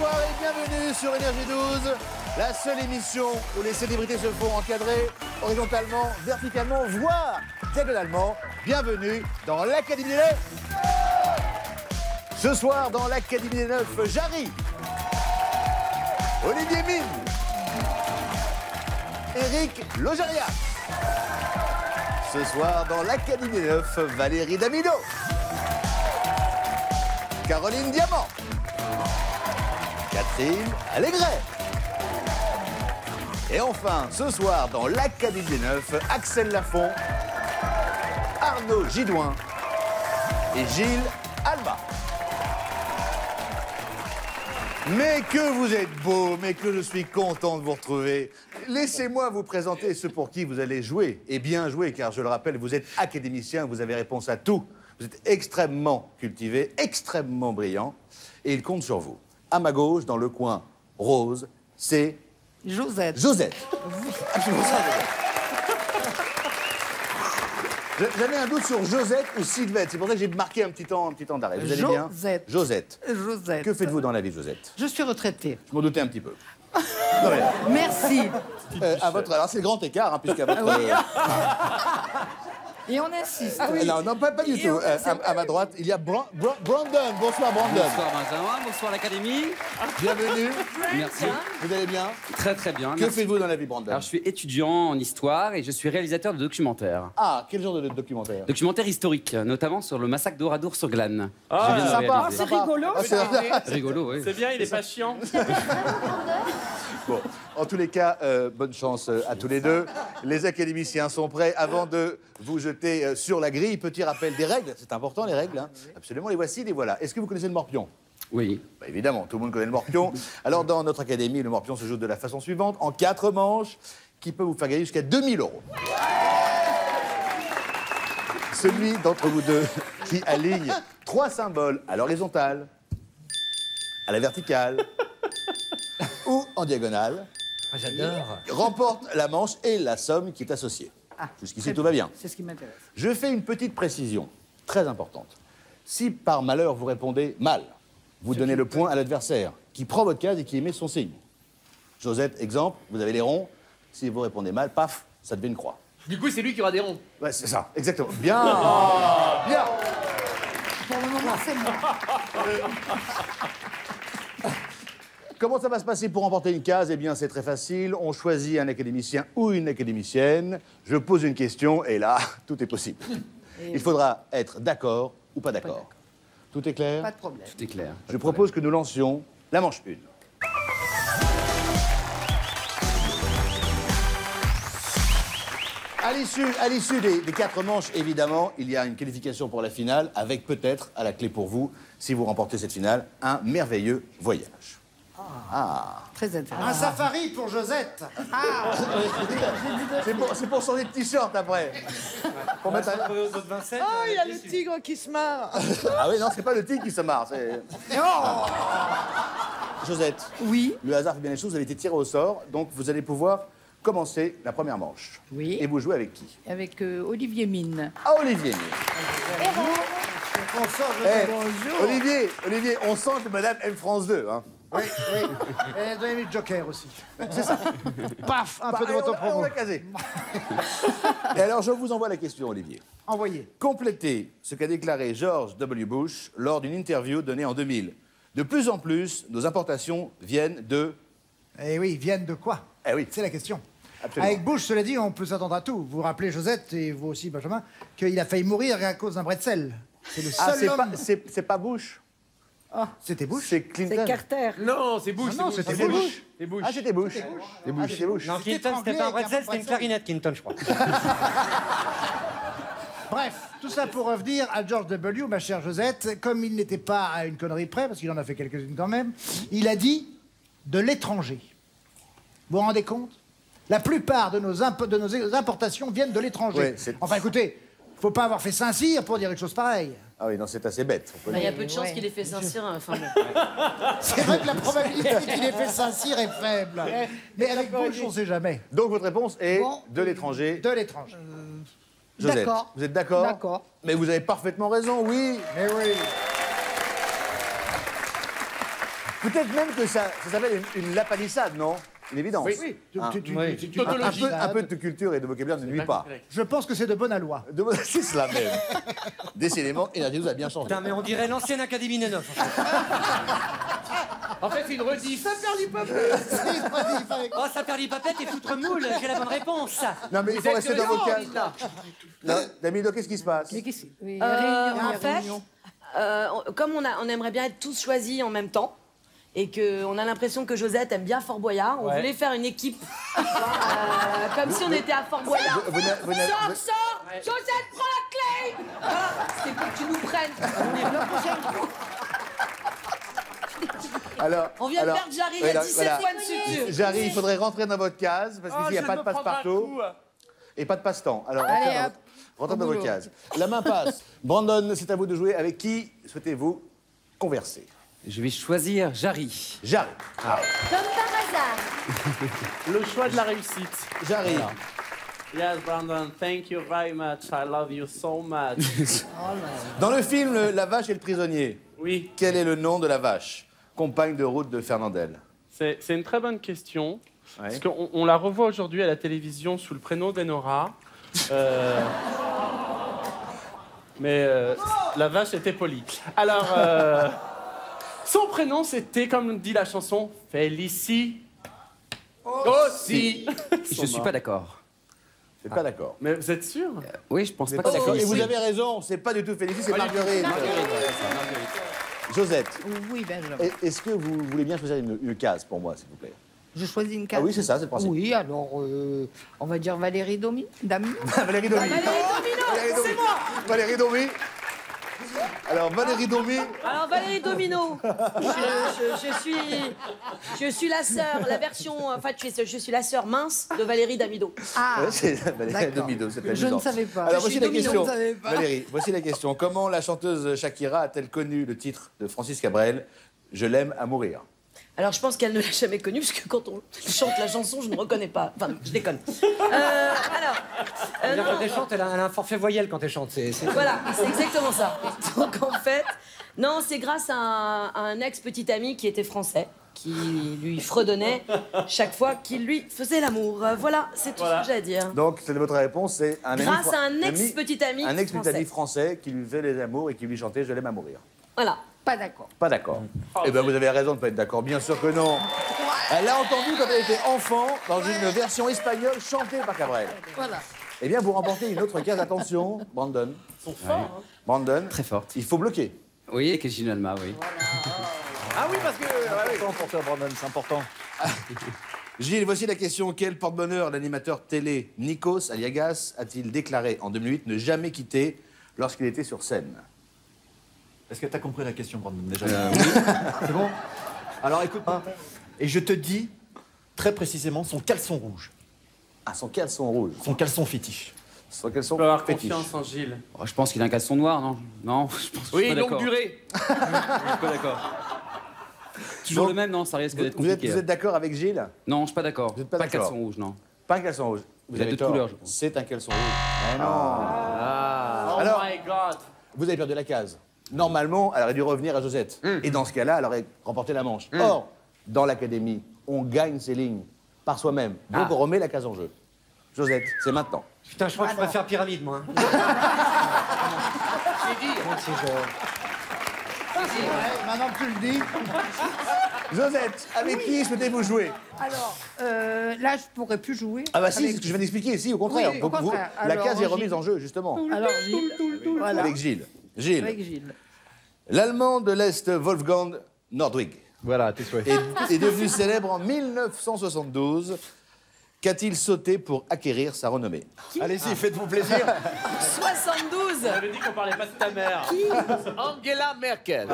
bonsoir et bienvenue sur Énergie 12, la seule émission où les célébrités se font encadrer horizontalement, verticalement, voire diagonalement. Bienvenue dans l'Académie des Neufs. Ce soir, dans l'Académie des Neufs, Jarry, Olivier Mine, Éric Logérias. Ce soir, dans l'Académie des Neufs, Valérie Damido, Caroline Diamant, Catherine Allégret. Et enfin, ce soir, dans l'Académie des Neufs, Axel Lafont, Arnaud Gidouin et Gilles Alba. Mais que vous êtes beaux, mais que je suis content de vous retrouver. Laissez-moi vous présenter ceux pour qui vous allez jouer, et bien jouer, car je le rappelle, vous êtes académicien, vous avez réponse à tout. Vous êtes extrêmement cultivé, extrêmement brillant, et il compte sur vous. À ma gauche, dans le coin rose, c'est... Josette. Josette. Absolument ça, Josette. J'avais un doute sur Josette ou Sylvette. C'est pour ça que j'ai marqué un petit temps d'arrêt. Vous allez bien? Josette. Josette. Josette. Que faites-vous dans la vie, Josette? Je suis retraitée. Je m'en doutais un petit peu. Non, mais, Merci. à votre... Alors, c'est le grand écart, hein, puisqu'à votre... Et on insiste. Non, non, pas du tout. À ma droite, il y a Brandon. Bonsoir, Brandon. Bonsoir Benjamin, bonsoir l'Académie. Bienvenue. Merci. Vous allez bien? Très très bien. Que merci. faites-vous dans la vie, Brandon? Alors je suis étudiant en histoire et je suis réalisateur de documentaires. Ah, quel genre de documentaire? Documentaires historiques, notamment sur le massacre d'Oradour-sur-Glane. Ah, Je viens de le sympa. réaliser. C'est rigolo. Ah, c'est... Rigolo, oui. C'est bien, il est pas chiant. Bon, en tous les cas, bonne chance à tous les deux. Les académiciens sont prêts. Avant de vous jeter sur la grille, petit rappel des règles. C'est important, les règles. Hein. Absolument, les voici, les voilà. Est-ce que vous connaissez le morpion? Oui. Bah, évidemment, tout le monde connaît le morpion. Alors, dans notre académie, le morpion se joue de la façon suivante, en 4 manches, qui peut vous faire gagner jusqu'à 2000 €. Celui d'entre vous deux qui aligne 3 symboles à l'horizontale, à la verticale ou en diagonale, J'adore. remporte la manche et la somme qui est associée. Jusqu'ici, tout va bien. C'est ce qui m'intéresse. Je fais une petite précision, très importante. Si par malheur vous répondez mal, vous donnez le point à l'adversaire, qui prend votre case et qui émet son signe. Josette, exemple, vous avez les ronds. Si vous répondez mal, paf, ça devient une croix. Du coup, c'est lui qui aura des ronds. Ouais, c'est ça, exactement. Bien. Bien. Pour le moment, c'est moi. Comment ça va se passer pour remporter une case? Eh bien, c'est très facile. On choisit un académicien ou une académicienne. Je pose une question et là, tout est possible. Il faudra être d'accord ou pas d'accord. Tout est clair? Pas de problème. Tout est clair. Je propose que nous lancions la manche 1. À l'issue des 4 manches, évidemment, il y a une qualification pour la finale, avec peut-être, à la clé pour vous, si vous remportez cette finale, un merveilleux voyage. Très intéressant. Un safari pour Josette. C'est pour son t-shirt après. Pour mettre un... Oh, il y a le tigre qui se marre. Ah oui, non, c'est pas le tigre qui se marre. Josette, Oui. le hasard fait bien les choses, vous avez été tiré au sort, donc vous allez pouvoir commencer la première manche. Oui. Et vous jouez avec qui? Avec Olivier Mine. Ah, Olivier. Bonjour. Olivier, on sent que madame aime France 2, hein. Oui, oui. Et donnez le Joker aussi. C'est ça. Paf, un peu de on votre l'a casé. Et alors, je vous envoie la question, Olivier. Envoyez. Complétez ce qu'a déclaré George W. Bush lors d'une interview donnée en 2000. De plus en plus, nos importations viennent de... Eh oui, viennent de quoi? Eh oui. C'est la question. Absolument. Avec Bush, cela dit, on peut s'attendre à tout. Vous vous rappelez, Josette, et vous aussi, Benjamin, qu'il a failli mourir à cause d'un bretzel. C'est le seul homme... c'est pas Bush. C'était Bush? C'est Clinton. C'est Carter. Non, c'est Bush. Non, c'est c'était Bush. Bush. C'est Bush. Ah, c'était Bush. C'était Bush. Non, Clinton, c'était pas un bretzel, c'était une clarinette, Clinton, je crois. Bref, tout ça pour revenir à George W., ma chère Josette. Comme il n'était pas à une connerie près, parce qu'il en a fait quelques-unes quand même, il a dit de l'étranger. Vous vous rendez compte? La plupart de nos importations viennent de l'étranger. Ouais, enfin, écoutez, faut pas avoir fait Saint-Cyr pour dire une chose pareille. Ah oui, non, c'est assez bête. Il y a peu de chances qu'il ait fait Saint-Cyr. Enfin, bon. C'est vrai que la probabilité qu'il ait fait Saint-Cyr est faible. Mais avec Bush, on sait jamais. Donc, votre réponse est Bon. de l'étranger. De l'étranger. Josette, D'accord. vous êtes d'accord? D'accord. Mais vous avez parfaitement raison, oui. Mais oui. Peut-être même que ça s'appelle une lapalissade, non? Une évidence. Oui. Un peu de culture et de vocabulaire ne nuit pas. Je pense que c'est de bonne aloi. C'est cela même. Décidément, Énergie nous a bien changé. Putain, mais on dirait l'ancienne Académie Nénoff. En fait, c'est une rediff. Ça perd du peuple. Oh, ça perd les papettes et foutre moule, j'ai la bonne réponse. Non, mais il faut rester dans vos cases. Non, Damido, qu'est-ce qui se passe? Oui, En fait, réunion. comme on aimerait bien être tous choisis en même temps, et qu'on a l'impression que Josette aime bien Fort Boyard, on voulait faire une équipe comme si on était à Fort Boyard. Sors Josette, prends la clé. Voilà, c'est pour que tu nous prennes. Alors, On vient de perdre Jarry, il y a 17 points de suture. Jarry, il faudrait rentrer dans votre case, parce qu'ici, il n'y a pas de passe-partout et pas de passe-temps. Alors, rentrez dans vos cases. La main passe. Brandon, c'est à vous de jouer. Avec qui souhaitez-vous converser? Je vais choisir Jarry. Jarry. Comme par hasard. Le choix de la réussite. Jarry. Yes, Brandon, thank you very much. I love you so much. Dans le film La vache et le prisonnier, Oui, quel est le nom de la vache, compagne de route de Fernandel? c'est une très bonne question. Ouais. Parce qu'on la revoit aujourd'hui à la télévision sous le prénom d'Enora. Mais la vache était polie. Alors, son prénom, c'était, comme dit la chanson, Félicie. Aussi. Je suis pas d'accord. C'est pas d'accord. Mais vous êtes sûr? Oui, je pense C'est pas pas que c'est d'accord. Et Félicie. vous avez raison, c'est pas du tout Félicie, c'est Marguerite. Josette, Oui, Benjamin. est-ce que vous voulez bien choisir une case pour moi, s'il vous plaît? Je choisis une case. Ah oui, c'est ça, c'est le principe. Oui, alors, on va dire Valérie Damino. Valérie Domi. C'est moi. Valérie Domi. Alors, Valérie Domi. Alors Valérie Domino, je suis la sœur, la version, enfin je suis la sœur mince de Valérie Damido. Ah, Ouais, c'est Valérie d'accord. Domido, c'est Je amusant. ne savais pas. Alors, Je voici suis la Domino, question. je ne savais pas. Valérie, voici la question. Comment la chanteuse Shakira a-t-elle connu le titre de Francis Cabrel, Je l'aime à mourir? Alors je pense qu'elle ne l'a jamais connu parce que quand on chante la chanson, je ne reconnais pas. Enfin, je déconne. C'est-à-dire non. quand elle chante, elle a un forfait voyelle quand elle chante. Voilà, c'est exactement ça. Donc en fait, non, c'est grâce à un ex-petit ami qui était français, qui lui fredonnait chaque fois qu'il lui faisait l'amour. Voilà, c'est tout ce que j'ai à dire. Donc, c'est votre réponse, c'est un Grâce à un ami- ex-petit ami Un ex-petit français. ami français qui lui faisait les amours et qui lui chantait Je l'aime à mourir. Voilà. Pas d'accord. Pas d'accord. Eh bien, vous avez raison de ne pas être d'accord. Bien sûr que non. Elle l'a entendu quand elle était enfant dans une version espagnole chantée par Cabrel. Voilà. Eh bien, vous remportez une autre case. Attention, Brandon. Brandon. Très forte. Il faut bloquer. Oui, et Gilles Alma, oui. Ah oui, parce que... C'est important pour toi, Brandon, c'est important. Gilles, voici la question. Quel porte-bonheur l'animateur télé Nikos Aliagas a-t-il déclaré en 2008 ne jamais quitter lorsqu'il était sur scène? Est-ce que tu as compris la question, Brandon, déjà? C'est bon? Alors écoute, et je te dis très précisément son caleçon rouge, Ah, son caleçon rouge. son caleçon fétiche. Son caleçon On peut avoir fétiche. confiance en Gilles. Oh, je pense qu'il a un caleçon noir, non? Non, je pense que je suis Oui, pas longue d'accord. durée. Je suis pas d'accord. Toujours Donc, le même, non? Ça risque d'être Vous êtes, compliqué. vous êtes d'accord avec Gilles? Non, je suis pas d'accord. Vous êtes pas d'accord. caleçon rouge, non. Pas un caleçon rouge. Vous Il a avez deux tort. couleurs, je pense. C'est un caleçon rouge. Mais non. Oh Alors- my God. Vous avez perdu la case. Normalement, elle aurait dû revenir à Josette. Et dans ce cas-là, elle aurait remporté la manche. Or, dans l'académie, on gagne ses lignes par soi-même. Donc, on remet la case en jeu. Josette, c'est maintenant. Putain, je crois que je préfère pyramide, moi. Maintenant que tu le dis. Josette, avec qui souhaitez-vous jouer? Alors, là, je pourrais plus jouer. Ah bah si, Avec- c'est ce que je viens d'expliquer. Si, au contraire. Oui, au Donc, contraire. la Alors, case est Gilles. remise en jeu, justement. Alors, Gilles. Voilà. Avec Gilles. Gilles. Avec Gilles. L'Allemand de l'Est, Wolfgang Nordwig, Voilà, tes souhaits. est devenu célèbre en 1972. Qu'a-t-il sauté pour acquérir sa renommée? Allez-y, faites-vous plaisir. 72. On avait dit qu'on parlait pas de ta mère. Angela Merkel.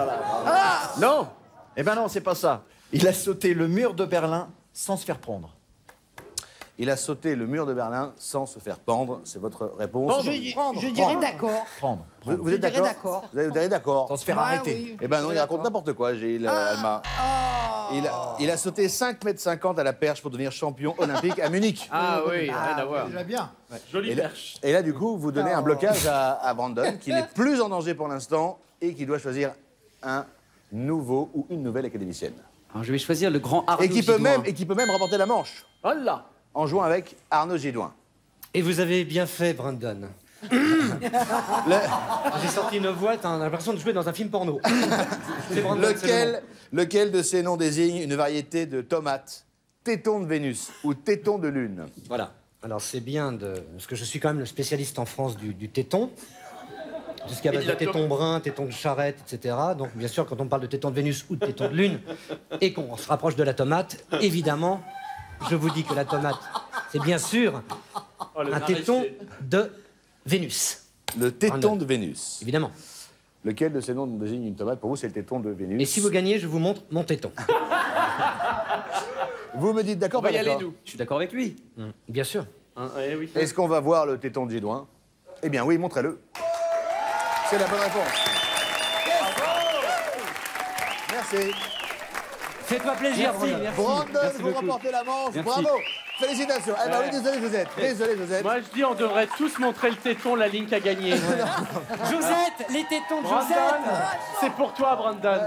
Non. Eh ben non, c'est pas ça. Il a sauté le mur de Berlin sans se faire prendre. Il a sauté le mur de Berlin sans se faire pendre. C'est votre réponse. Je dirais d'accord. Prendre. Vous Je êtes dirais d'accord? d'accord. Vous êtes d'accord? Sans se faire Ah, arrêter. oui. Eh ben non, il raconte n'importe quoi, Gilles Alma. Il a sauté 5,50 m à la perche pour devenir champion olympique à Munich. Ah oui, rien à voir. Déjà bien. Jolie Et là, perche. et là, du coup, vous donnez un blocage à Brandon, qui n'est plus en danger pour l'instant et qui doit choisir un nouveau ou une nouvelle académicienne. Alors, je vais choisir le grand Arnaud Et qui peut Gidouin. même remporter la manche. Oh là. En jouant avec Arnaud Gidouin. Et vous avez bien fait, Brandon. J'ai sorti une voix, t'as l'impression de jouer dans un film porno. C'est Brandon, c'est le nom. Lequel de ces noms désigne une variété de tomates? Téton de Vénus ou téton de Lune? Voilà. Alors c'est bien de... Parce que je suis quand même le spécialiste en France du téton. Tout ce qui est à base de téton brun, téton de charrette, etc. Donc bien sûr, quand on parle de téton de Vénus ou de téton de Lune, et qu'on se rapproche de la tomate, évidemment, je vous dis que la tomate, c'est bien sûr un téton de Vénus. Le téton de Vénus. Évidemment. Lequel de ces noms désigne une tomate? Pour vous, c'est le téton de Vénus. Et si vous gagnez, je vous montre mon téton. Vous me dites d'accord, On va pas y aller, d'accord? nous. Je suis d'accord avec lui. Bien sûr. Oui. Est-ce qu'on va voir le téton de Gidouin? Eh bien oui, montrez-le. C'est la bonne réponse. Merci. Fais-toi plaisir, Brandon. Merci. Brandon, Merci vous beaucoup. remportez la manche. Merci. Bravo. Félicitations. Eh ben oui, désolé, Josette. Désolé, Josette. Moi, je dis, on devrait tous montrer le téton, la ligne qui a gagné. Josette, les tétons de Brandon, Josette. c'est pour toi, Brandon.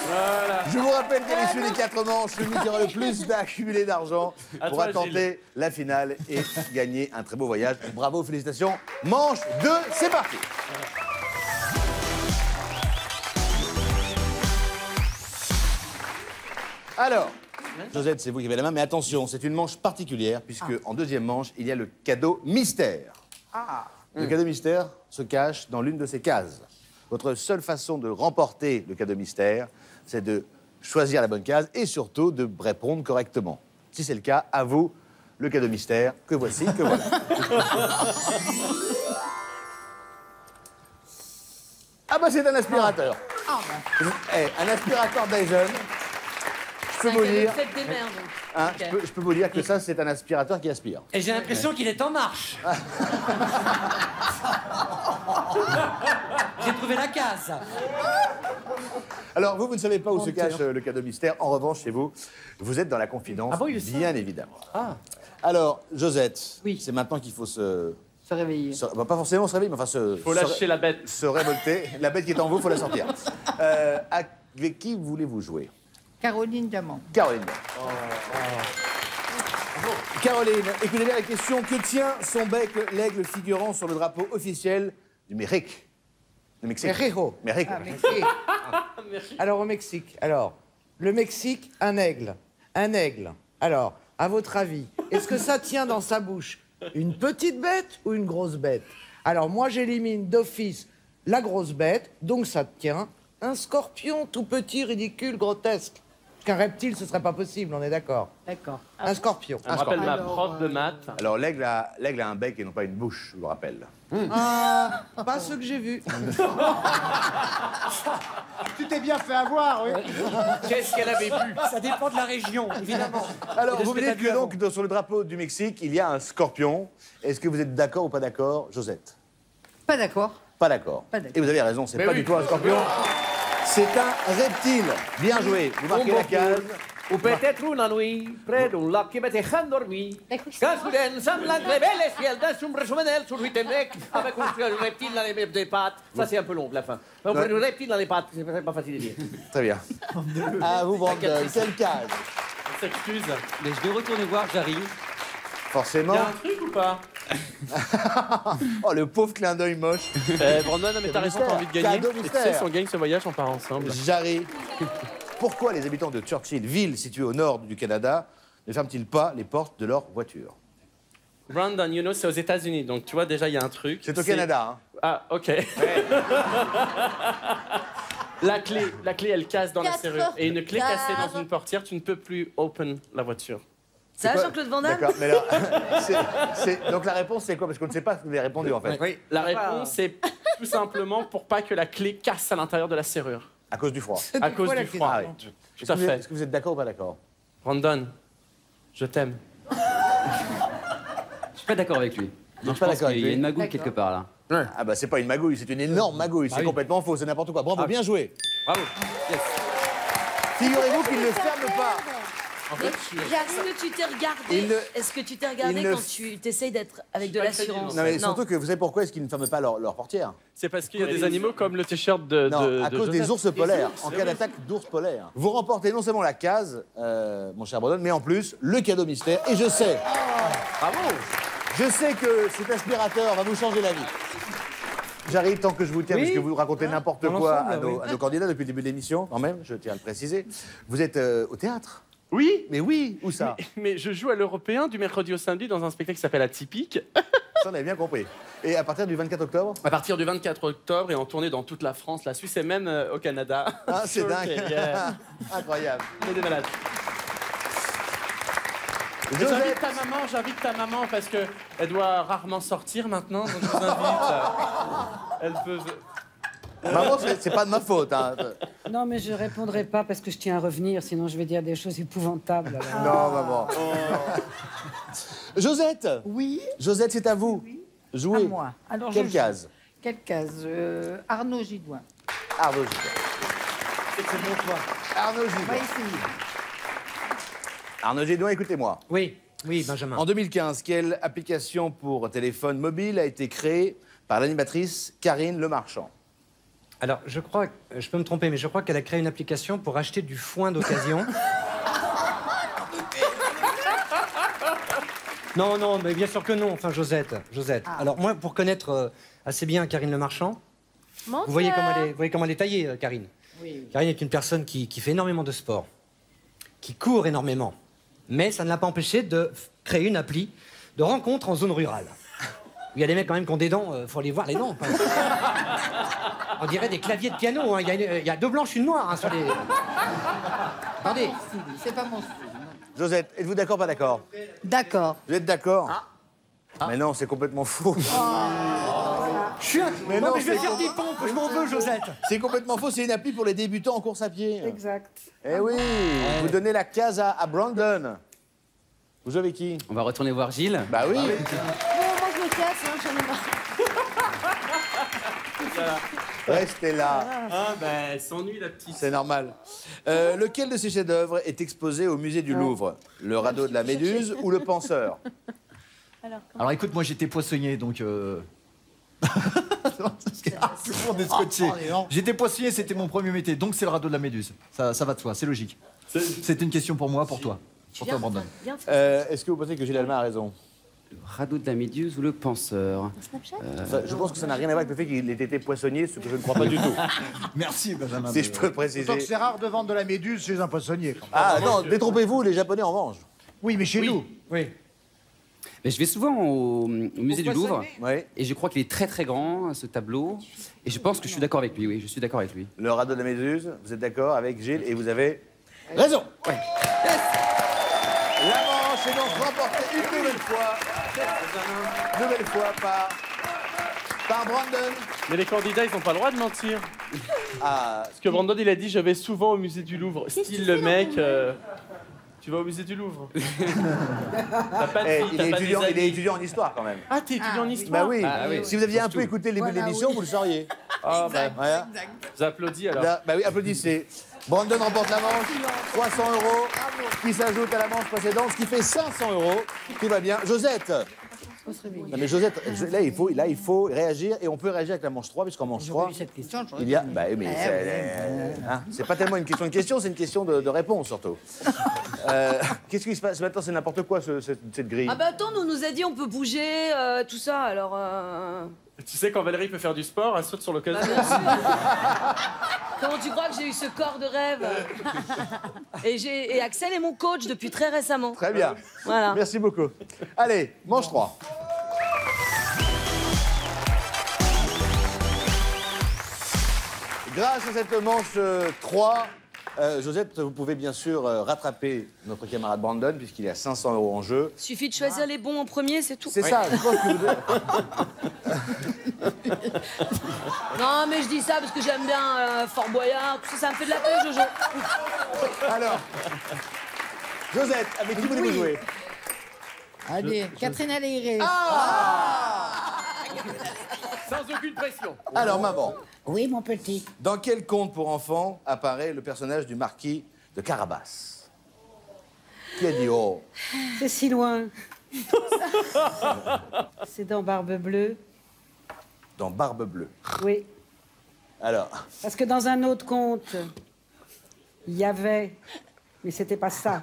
Voilà. Je vous rappelle qu'à l'issue des 4 manches, celui qui aura le plus d'accumulé d'argent À pourra toi, tenter la finale et gagner un très beau voyage. Bravo, félicitations. Manche 2, c'est parti. Alors, Josette, c'est vous qui avez la main, mais attention, c'est une manche particulière, puisque en deuxième manche, il y a le cadeau mystère. Le cadeau mystère se cache dans l'une de ces cases. Votre seule façon de remporter le cadeau mystère, c'est de choisir la bonne case et surtout de répondre correctement. Si c'est le cas, à vous le cadeau mystère, que voici, que voilà. Ah bah c'est un aspirateur. Un aspirateur Dyson. Je peux vous dire, Faites des merdes. hein, Ok. je peux vous dire que ça, c'est un aspirateur qui aspire. Et j'ai l'impression qu'il est en marche. J'ai trouvé la case. Alors, vous ne savez pas où se cache le cadeau mystère. En revanche, chez vous, vous êtes dans la confidence, bien évidemment. Alors, Josette, c'est maintenant qu'il faut se réveiller. bah, pas forcément se réveiller, mais enfin Faut lâcher la bête. se révolter. La bête qui est en vous, il faut la sortir. Avec qui voulez-vous jouer? Caroline Diamant. Caroline. Caroline, écoutez bien la question. Que tient son bec l'aigle figurant sur le drapeau officiel du Mexique? Le Mexique. Mexico. Mexique. Ah, Mexique. Alors, au Mexique. Alors, le Mexique, un aigle. Un aigle. Alors, à votre avis, est-ce que ça tient dans sa bouche une petite bête ou une grosse bête? Alors, moi, j'élimine d'office la grosse bête, donc ça tient un scorpion tout petit, ridicule, grotesque. Qu'un reptile, ce serait pas possible, on est d'accord? D'accord. Un scorpion. Ça me rappelle ma prof de maths. Alors, l'aigle a un bec et non pas une bouche, je vous rappelle. Ah, pas ce que j'ai vu. Tu t'es bien fait avoir, oui. Qu'est-ce qu'elle avait bu? Ça dépend de la région, évidemment. Alors, Et de vous ce me que t'as dites vu que avant. donc, sur le drapeau du Mexique, il y a un scorpion. Est-ce que vous êtes d'accord ou pas d'accord, Josette? Pas d'accord. Pas d'accord. Pas d'accord. Et vous avez raison, c'est Mais pas oui. du tout un scorpion. C'est un reptile. Bien joué. Vous marquez la case. Ou peut-être une nuit, près d'un lac qui me deixant dormir. Cascuren semblant rebelles i el de un resumenel sorritem rec avec un reptile dans les pattes. Ça, c'est un peu long, la fin. Un reptile dans les pattes, c'est pas facile à dire. Très bien. À vous, Brandon. Quelle case? On s'excuse. Mais je vais retourner voir Jarry. Forcément. Il y a un truc ou pas? Oh, le pauvre clin d'œil moche. Brandon, mais t'as raison, t'as envie de gagner. Cadeau Et tu mystère. sais, si on gagne ce voyage, on part ensemble. Jarry. Pourquoi les habitants de Churchill, ville située au nord du Canada, ne ferment-ils pas les portes de leur voiture? Brandon, you know, c'est aux États-Unis, donc tu vois, déjà, il y a un truc. C'est au Canada, hein. Ah, ok. La clé, elle casse dans la 4 serrure. Et une clé heures. cassée dans une portière, tu ne peux plus open la voiture. Ça, quoi Jean-Claude Van Damme? D'accord, mais alors, donc la réponse, c'est quoi? Parce qu'on ne sait pas ce que vous avez répondu, en fait. Oui. La réponse, c'est tout simplement pour pas que la clé casse à l'intérieur de la serrure. À cause du froid. À cause du froid. Ah oui. Tout à fait. Est-ce que vous êtes d'accord ou pas d'accord? Brandon, je t'aime. Je suis pas d'accord avec lui. Non, Je pas pense d'accord avec qu'il y a lui. une magouille quelque part là. Ah bah c'est pas une magouille, c'est une énorme magouille. C'est complètement faux, c'est n'importe quoi. Bravo, bien joué. Bravo. Yes. Figurez-vous qu'il ne ferme pas. En fait, je suis... Est-ce que tu t'es regardé Est-ce que tu t'es regardé quand tu t'essayes d'être avec de l'assurance? Non, mais surtout que vous savez pourquoi est-ce qu'ils ne ferment pas leur portière? C'est parce qu'il y a des animaux comme le t-shirt de Non, à de cause des Joseph. ours polaires, Des en ours, cas oui. d'attaque d'ours polaires. Vous remportez non seulement la case, mon cher Brandon, mais en plus le cadeau mystère. Et je sais, Bravo. je sais que cet aspirateur va vous changer la vie. J'arrive tant que je vous tiens, Oui. parce que vous racontez n'importe Dans quoi l'ensemble, à nos candidats depuis le début de l'émission, quand même, je tiens à le préciser. Vous êtes au théâtre? Oui. Mais oui, où ça? Mais je joue à l'Européen du mercredi au samedi dans un spectacle qui s'appelle Atypique. Ça, on avait bien compris. Et à partir du 24 octobre? À partir du 24 octobre et en tournée dans toute la France, la Suisse et même au Canada. Ah, c'est dingue. Ok, yeah. Incroyable. On est des malades. Josette. J'invite ta maman parce que elle doit rarement sortir maintenant, donc je vous invite. Elle peut. Maman, c'est pas de ma faute. Hein. Non, mais je répondrai pas parce que je tiens à revenir, sinon je vais dire des choses épouvantables. Non, maman. Josette. Oui. Josette, c'est à vous. Jouez. À moi. Alors, Quelle je- case? Quelle case Arnaud Gidouin. Arnaud Gidouin. C'est bon, toi. Arnaud On va Gidouin. essayer. Arnaud Gidouin, écoutez-moi. Oui, oui, Benjamin. En 2015, quelle application pour téléphone mobile a été créée par l'animatrice Karine Le Marchand? Alors, je crois, je peux me tromper, mais je crois qu'elle a créé une application pour acheter du foin d'occasion. Non, non, mais bien sûr que non. Enfin, Josette. Alors, moi, pour connaître assez bien Karine Le Marchand, vous voyez comment elle est taillée, Karine. Oui. Karine est une personne qui fait énormément de sport, qui court énormément. Mais ça ne l'a pas empêché de créer une appli de rencontre en zone rurale. Il y a des mecs quand même qui ont des dents, faut aller voir les dents. On dirait des claviers de piano, hein. Il y a deux blanches, une noire hein, sur les... Attendez. C'est pas mon style. Josette, êtes-vous d'accord, pas d'accord? D'accord. Vous êtes d'accord? Mais non, c'est complètement faux. Je suis un... Mais non, non, mais je vais c'est faire des pompes, je m'en veux, Josette. C'est complètement faux, c'est une appli pour les débutants en course à pied. Exact. Eh oui, vous donnez la case à Brandon. Vous jouez avec qui? On va retourner voir Gilles. Bah oui. Bon, moi je me casse, hein, j'en ai marre. Restez là. Ah, ben, elle s'ennuie, la petite. C'est normal. Lequel de ces chefs-d'œuvre est exposé au musée du Louvre? Le radeau de la Méduse ou le penseur? Alors écoute, moi j'étais poissonnier, donc... tout le monde est scotché. J'étais poissonnier, c'était mon premier métier, donc c'est le radeau de la Méduse. Ça va de soi, c'est logique. C'était une question pour moi, pour toi. Pour toi, Brandon. Est-ce que vous pensez que Gilles Alma a raison? Le radeau de la Méduse ou le penseur? Je pense que ça n'a rien à voir avec le fait qu'il ait été poissonnier, ce que je ne crois pas du tout. Merci, Benjamin. Si je peux le préciser. Donc c'est rare de vendre de la méduse chez un poissonnier. Ah non, détrompez-vous, les Japonais en mangent. Oui, mais chez nous. Oui. Mais je vais souvent au musée du Louvre. Oui. Et je crois qu'il est très très grand, ce tableau. Et je pense que je suis d'accord avec lui, oui, je suis d'accord avec lui. Le radeau de la Méduse, vous êtes d'accord avec Gilles et vous avez raison. Ouais. La manche est donc remportée une nouvelle fois par Brandon. Mais les candidats, ils n'ont pas le droit de mentir. Ah, Parce que Brandon, il a dit, je vais souvent au musée du Louvre. Style le mec... Tu vas au musée du Louvre. T'as pas de eh, fille, il, t'as est pas étudiant, des il est amis. étudiant en histoire quand même. Ah, t'es étudiant en histoire? Bah oui. Ah oui. Si vous aviez un peu Surtout. écouté le début de Voilà, l'émission, oui. vous le sauriez. Ah, bah, Voilà. j'applaudis alors. Là, bah oui, applaudissez. Brandon remporte la manche, 300 € qui s'ajoute à la manche précédente, ce qui fait 500 €. Tout va bien. Josette. Non mais Josette, là il faut réagir et on peut réagir avec la manche 3 puisqu'en manche 3 Cette question, il y a bah oui, mais c'est pas tellement une question de question, c'est une question de réponse surtout. Qu'est-ce qui se passe maintenant? C'est n'importe quoi cette grille. Ah bah attends, on nous a dit on peut bouger, tout ça, alors... Tu sais, quand Valérie peut faire du sport, elle saute sur l'occasion. Comment tu crois que j'ai eu ce corps de rêve? Et Axel est mon coach depuis très récemment. Très bien. Voilà. Merci beaucoup. Allez, manche 3. Grâce à cette manche 3, Josette, vous pouvez bien sûr rattraper notre camarade Brandon puisqu'il est à 500 € en jeu. Suffit de choisir les bons en premier, c'est tout. C'est ça, je pense que vous... Non, mais je dis ça parce que j'aime bien Fort Boyard, tout ça, ça me fait de la peine, Jojo. Alors, Josette, avec qui voulez-vous jouer? Allez, Catherine Allégret. Sans aucune pression. Alors, maman, Oui, mon petit. dans quel conte pour enfants apparaît le personnage du marquis de Carabas? Qui a dit oh? C'est si loin. C'est dans Barbe Bleue. Dans Barbe Bleue. Oui. Alors. Parce que dans un autre conte, il y avait, mais c'était pas ça.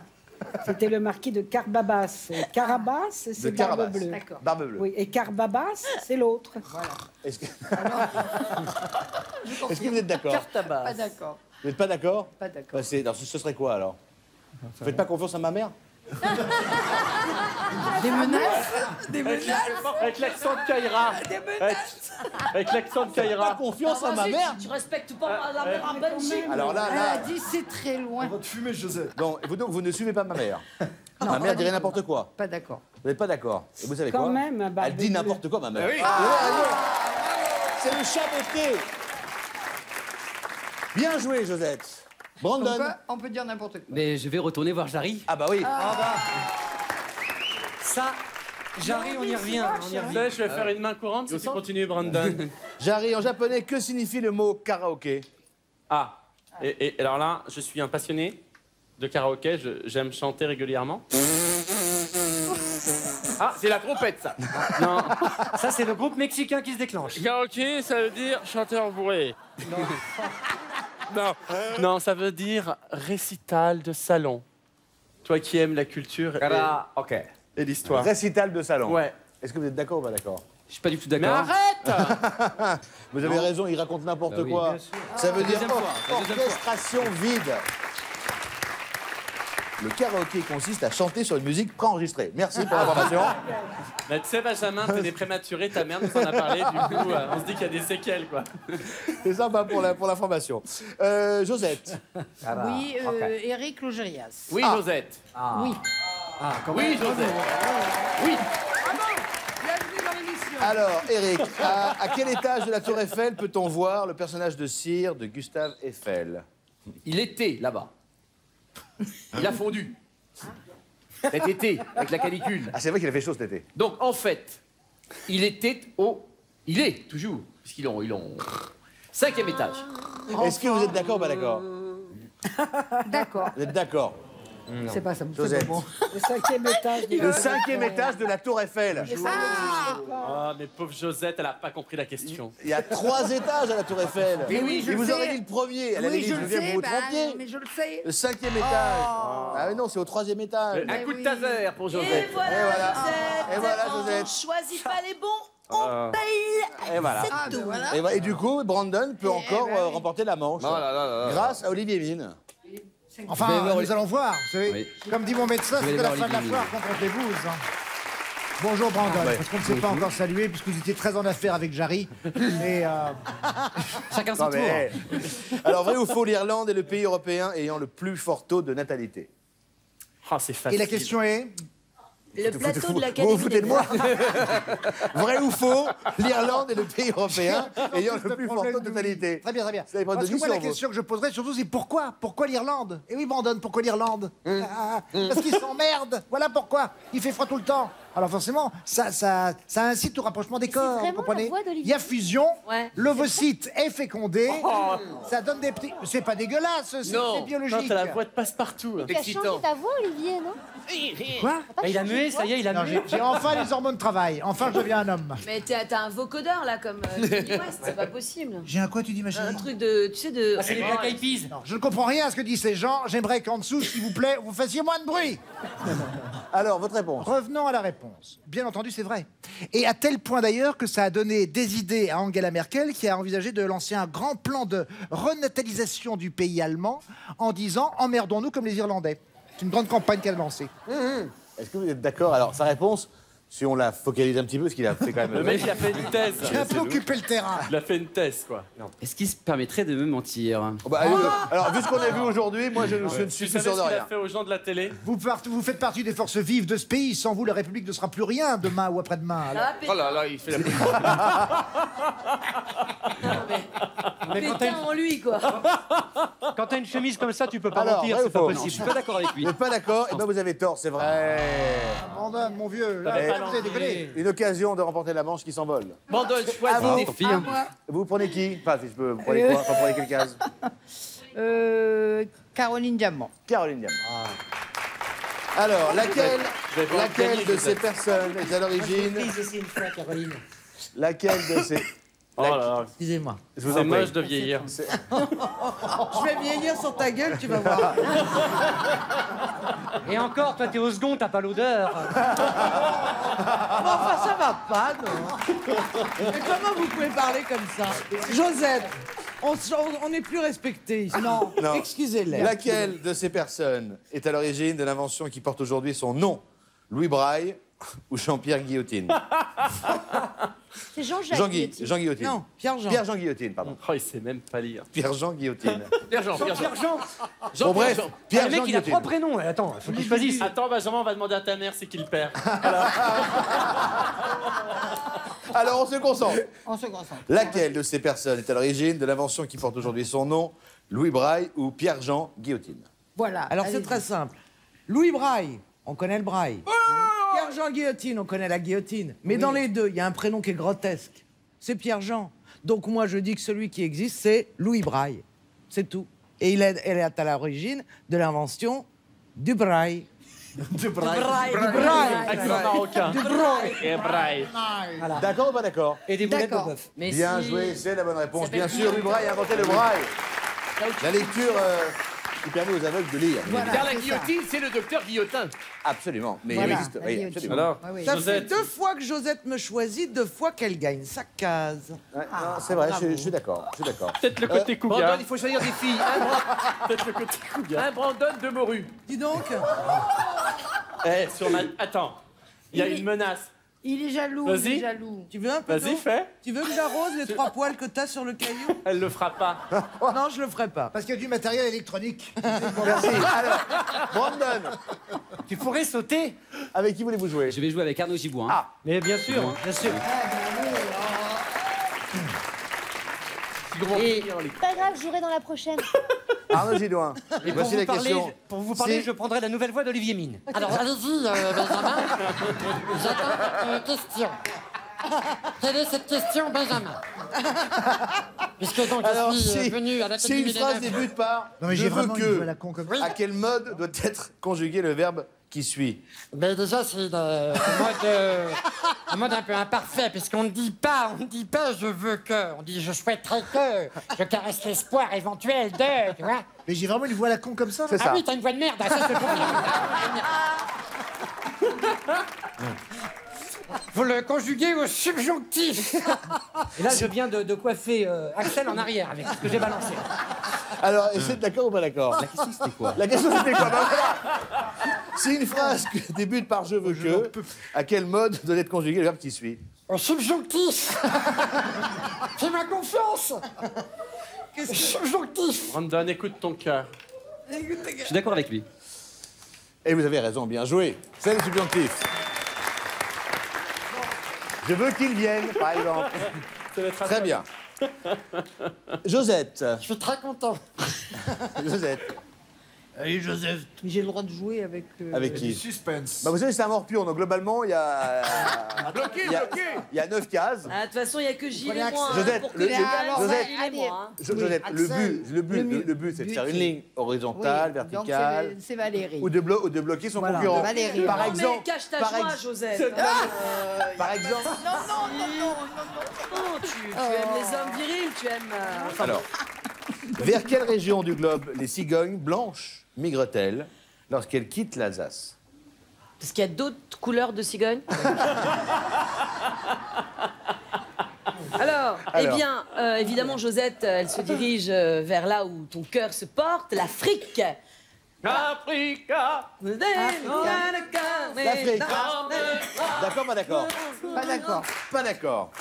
C'était le marquis de Carbabas. Carabas, c'est Barbe Bleue. D'accord. Barbe Bleue. Oui, et Carbabas, c'est l'autre. Voilà. Est-ce que... Est-ce que vous êtes d'accord? Pas d'accord. Vous n'êtes pas d'accord? Pas d'accord. Bah, ce serait quoi alors? Vous faites pas confiance à ma mère? Des menaces? Des menaces? Avec l'accent de Kaira. Des menaces? Avec l'accent de Kaira. Pas confiance à ma mère? Tu respectes pas la mère à Benji. Alors là, Elle a dit c'est très loin. On va te fumer, Joseph. Donc vous ne suivez pas ma mère. Ma mère dirait n'importe quoi. Pas d'accord. Vous n'êtes pas d'accord? Et vous savez Quand quoi? même, un Barbe Elle dit Bleue. n'importe quoi, ma mère. Ah oui. Vous avez raison. C'est le chaboté. Bien joué, Josette. Brandon. Comme quoi, on peut dire n'importe quoi. Mais je vais retourner voir Jarry. Ah bah oui. Ça, Jarry, on y revient. On y revient. Je vais faire une main courante si tu continues, Brandon. Jarry, en japonais, que signifie le mot karaoké? Ah, et alors là, je suis un passionné de karaoké, j'aime chanter régulièrement. Ah, c'est la trompette, ça. Non, Ça, c'est le groupe mexicain qui se déclenche. karaoké, ça veut dire chanteur bourré. Non. Non, ça veut dire récital de salon. Toi qui aimes la culture Ok. et l'histoire. Récital de salon. Ouais. Est-ce que vous êtes d'accord ou pas d'accord? Je suis pas du tout Mais d'accord. arrête! Vous avez raison, il raconte n'importe Bah oui. quoi. Bien sûr. Ça veut dire Deuxième fois, la deuxième fois. orchestration vide. Le karaoké consiste à chanter sur une musique préenregistrée. Merci pour l'information. Bah, tu sais, Benjamin, t'es né prématuré, ta mère nous en a parlé, du coup, on se dit qu'il y a des séquelles, quoi. C'est sympa pour l'information. Josette. Oui, Eric Logérias. Oui, Josette. Oui. Oui, Josette. Oui. Bienvenue dans l'émission. Alors, Eric, à quel étage de la Tour Eiffel peut-on voir le personnage de cire de Gustave Eiffel? Il était là-bas. Il a fondu. Cet été, avec la canicule. Ah, c'est vrai qu'il a fait chaud cet été. Donc, en fait, il était au... Il est, toujours, puisqu'ils ont... 5e étage. Est-ce que vous êtes d'accord ou pas d'accord? D'accord. Vous êtes d'accord? C'est pas ça. Josette. Le 5e étage. Le 5e étage de la Tour Eiffel. Ah, mais pauvre Josette, elle a pas compris la question. Il y a 3 étages à la Tour Eiffel. Mais oui, je Il vous sais. aurait dit le premier. Elle avait Oui, dit, je je le viens sais, vous vous bah, trompiez. mais je le sais. Le 5e étage. Ah mais non, c'est au 3e étage. Un coup de taser pour Et Josette. voilà, Et voilà. Josette. Et voilà, On Josette. choisit pas les bons, on paye. Et voilà. Ah, ben voilà. Et du coup, Brandon peut encore ben oui. remporter la manche. Oh là là là là. Grâce à Olivier Mine. Enfin, Vous allez voir nous allons voir. Vous savez, Oui. comme dit mon médecin, Vous c'est allez que la voir fin de la Olivier foire qu'on compte les bouses. Bonjour Brandon, ouais. parce qu'on ne s'est pas encore salué, puisque vous étiez très en affaire avec Jarry. Et Chacun son Non, tour. mais... Alors, vrai ou faux, l'Irlande est le pays européen ayant le plus fort taux de natalité? Ah, c'est et facile. la question est Le plateau de Vous l'Académie vous foutez des de moi? Arts. Vrai ou faux, l'Irlande est le pays européen ayant le le plus fort problème taux de du- natalité? Très bien, très bien. Ça dépend de Parce que moi, sur la vous. question que je poserais surtout, c'est pourquoi? Pourquoi l'Irlande? Et oui, Brandon, pourquoi l'Irlande? Parce qu'ils s'emmerdent. Voilà pourquoi. Il fait froid tout le temps. Alors forcément, ça incite au rapprochement des corps. vraiment Vous comprenez? la voix d'Olivier. Il y a fusion, Ouais. l'ovocyte est fécondé, ça donne des petits... C'est pas dégueulasse, c'est Non. biologique. Non, t'as la voix de passe-partout. Tu as changé ta voix, Olivier, non? Quoi? Ah, il a mué, ça y est, il a Non, mué. j'ai enfin les hormones travaillent. Enfin, je deviens un homme. Mais t'as un vocodeur, là, comme Kanye West, c'est pas possible. J'ai un quoi, tu dis, ma chérie? Un truc de... Tu sais, de... Ah, c'est les Black Eyed Peas. Non, je ne comprends rien à ce que disent ces gens. J'aimerais qu'en dessous, s'il vous plaît, vous fassiez moins de bruit. Alors, votre réponse? Revenons à la réponse. Bien entendu, c'est vrai. Et à tel point d'ailleurs que ça a donné des idées à Angela Merkel, qui a envisagé de lancer un grand plan de renatalisation du pays allemand en disant « emmerdons-nous comme les Irlandais ». C'est une grande campagne qu'elle a lancée. Est-ce que vous êtes d'accord? Alors, sa réponse, si on la focalise un petit peu, parce qu'il a fait quand même... Le mec, il a fait une thèse. J'ai un peu occupé le terrain. Il a fait une thèse, quoi. Est-ce qu'il se permettrait de me mentir? Oh, bah, alors, vu ce qu'on a vu aujourd'hui, moi, je ne suis Tu plus savais sûr ce de qu'il rien. a fait aux gens de la télé? Vous faites partie des forces vives de ce pays. Sans vous, la République ne sera plus rien demain ou après-demain. Alors, Ah, Oh là là, il fait la... Mais quand pétain en lui, quoi. t'as une chemise comme ça, tu peux pas Alors, mentir, vrai ou c'est pas faux? Non, je possible. suis pas d'accord avec lui. Vous n'êtes pas d'accord? Eh bien, vous avez tort, c'est vrai. Brandon, mon vieux, là, T'avais pas vous avez déconné. Une occasion de remporter la manche qui s'envole. Brandon, Ah, choisis vous. des Tant pis, hein. Vous prenez qui? Enfin, si je peux, vous prenez quoi? Enfin, vous prenez quelle case? Caroline Diamant. Caroline Diamant. Alors, laquelle Vous allez pouvoir gagner, de Josette. ces personnes est à l'origine une fois, Caroline. Laquelle de ces... Oh là là. Excusez-moi. Je vous C'est en prie. moche de vieillir. Je vais vieillir sur ta gueule, tu vas voir. Et encore, toi, t'es au second, t'as pas l'odeur. Mais enfin, ça va pas, non. Mais comment vous pouvez parler comme ça? Josette, on n'est plus respecté ici. Non, Non. excusez-les. Laquelle de ces personnes est à l'origine de l'invention qui porte aujourd'hui son nom? Louis Braille ou Jean-Pierre Guillotine? C'est Jean-Jacques. Jean Guillotine. Jean Guillotine. Non, Pierre-Jean. Pierre-Jean Guillotine, pardon. Oh, il sait même pas lire. Pierre-Jean Guillotine. Pierre-Jean. Bon, bref, Le Pierre-Jean mec, il a Guillotine. trois prénoms. Attends, faut qu'il choisisse. Attends, Benjamin, on va demander à ta mère c'est qui le père. Alors, on se concentre. On se concentre. Laquelle de ces personnes est à l'origine de l'invention qui porte aujourd'hui son nom? Louis Braille ou Pierre-Jean Guillotine? Voilà. Alors c'est allez-y. très simple. Louis Braille, on connaît le Braille. Pierre-Jean Guillotine, on connaît la guillotine. Mais dans les deux, il y a un prénom qui est grotesque. C'est Pierre-Jean. Donc moi, je dis que celui qui existe, c'est Louis Braille. C'est tout. Et elle est à l'origine de l'invention du Braille. Du Braille. Accent marocain. Du Braille. Et braille. D'accord ou pas d'accord? Et des boulettes de D'accord. bœuf. Mais Bien si- joué, c'est la bonne réponse. Ça Bien fait sûr, Louis Braille a inventé le braille. La lecture qui permet aux aveugles de lire. Voilà, Car la c'est ça. guillotine, c'est le docteur Guillotin. Absolument. Mais Voilà, il existe. la Oui, guillotine. absolument. Alors, Ah oui. Ça fait Josette. 2 fois que Josette me choisit, 2 fois qu'elle gagne sa case. Ouais, non, c'est vrai, je suis d'accord. Je suis d'accord. Peut-être le côté Brandon, cougar. il faut choisir des filles. Peut-être le côté cougar. Un Brandon, 2 morues. Dis donc. Eh, sur ma... Attends, il y a une menace. Il est jaloux. Vas-y. Il est jaloux. Tu veux un peu Vas-y, d'eau fais. Tu veux que j'arrose les 3 poils que t'as sur le caillou? Elle le fera pas. Non, je le ferai pas. Parce qu'il y a du matériel électronique. Merci. Alors, Brandon, Tu pourrais sauter. avec qui voulez-vous jouer? Je vais jouer avec Arnaud Gibouin. Ah. Mais bien sûr, bien sûr. Pas grave, je jouerai dans la prochaine. Arnaud Gidouin. Et Voici la question. pour vous parler, Si- je prendrai la nouvelle voix d'Olivier Mine. Alors allez-y, Benjamin. J'attends une question. Quelle est cette question, Benjamin? Puisque donc Alors, je suis si venu à si l'Académie une des phrase Neufs. débute par Non mais je j'ai veux vraiment une voix à la que, con comme Oui. à quel mode doit être conjugué le verbe qui suit? Mais déjà, c'est un mode un peu imparfait, puisqu'on ne dit pas je veux que. On dit je souhaiterais que. Je caresse l'espoir éventuel de. Tu vois? Mais j'ai vraiment une voix à la con comme ça. C'est Ah ça. oui, t'as une voix de merde, ah, ça c'est pour Faut le conjuguer au subjonctif. Et là, je viens de coiffer Axel en arrière avec ce que j'ai balancé. Alors, est-ce que c'est d'accord ou pas d'accord? La question, c'était quoi? La question c'était quoi? Ben voilà. Si une phrase débute par je veux que, à quel mode doit être conjugué le verbe qui suit? Au subjonctif. Fais-moi confiance. Subjonctif. Brandon, écoute ton cœur. Je suis d'accord avec lui. Et vous avez raison, bien joué. C'est le subjonctif. Je veux qu'il vienne, par exemple. Très bien. Josette. Je suis très content. Josette. Allez Joseph. J'ai le droit de jouer avec. Avec qui? Suspense. Bah, vous savez, c'est un morpion, donc globalement, il y a. Bloqué, il y a- bloqué. Il y a 9 cases. Ah, de toute façon, il n'y a que Gilles et Prenez moi. hein, Josette, pour que le- les le- gars, Josette. c'est Gilles et moi. hein. Josette, Oui, le Axel, but, c'est de faire une ligne horizontale, Oui, donc verticale, c'est Valérie. ou de bloquer son Voilà, concurrent. Valérie. Par Non, exemple, mais cache ta par joie, ex- Josette. par exemple. Non, tu aimes les hommes virils, tu aimes. Enfin, Alors, vers quelle région du globe les cigognes blanches migrent-elles lorsqu'elles quittent l'Alsace? Parce qu'il y a d'autres couleurs de cigogne. Alors, eh Alors. bien, évidemment, Josette, elle se dirige vers là où ton cœur se porte, l'Afrique. Africa. L'Afrique. D'accord, pas d'accord? Pas d'accord. Pas d'accord.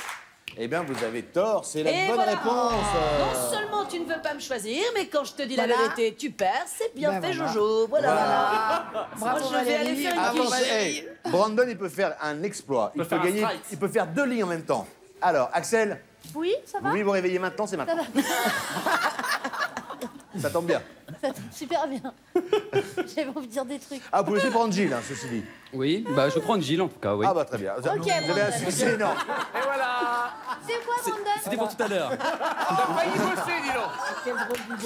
Eh bien, vous avez tort, c'est la Et bonne voilà. réponse. Non seulement tu ne veux pas me choisir, mais quand je te dis Voilà. la vérité, tu perds. C'est bien Ben fait, voilà. Jojo. Voilà. Bravo, Moi, je vais aller Valérie. faire une Ah, quiche. hey, Brandon, il peut faire un exploit. Il peut faire un gagner, strike. il peut faire 2 lignes en même temps. Alors, Axel, Oui, ça vous va voulez vous réveiller maintenant, c'est maintenant. Ça tombe bien. Ça tombe super bien. J'avais envie de dire des trucs. Ah, vous pouvez aussi prendre Gilles, hein, ceci dit. Oui, bah je prends Gilles en tout cas, oui. Ah bah très bien. Vous avez un Brandon. succès énorme. Et voilà. C'est quoi, Brandon? C'était pour tout à l'heure. T'as failli bosser, dis donc.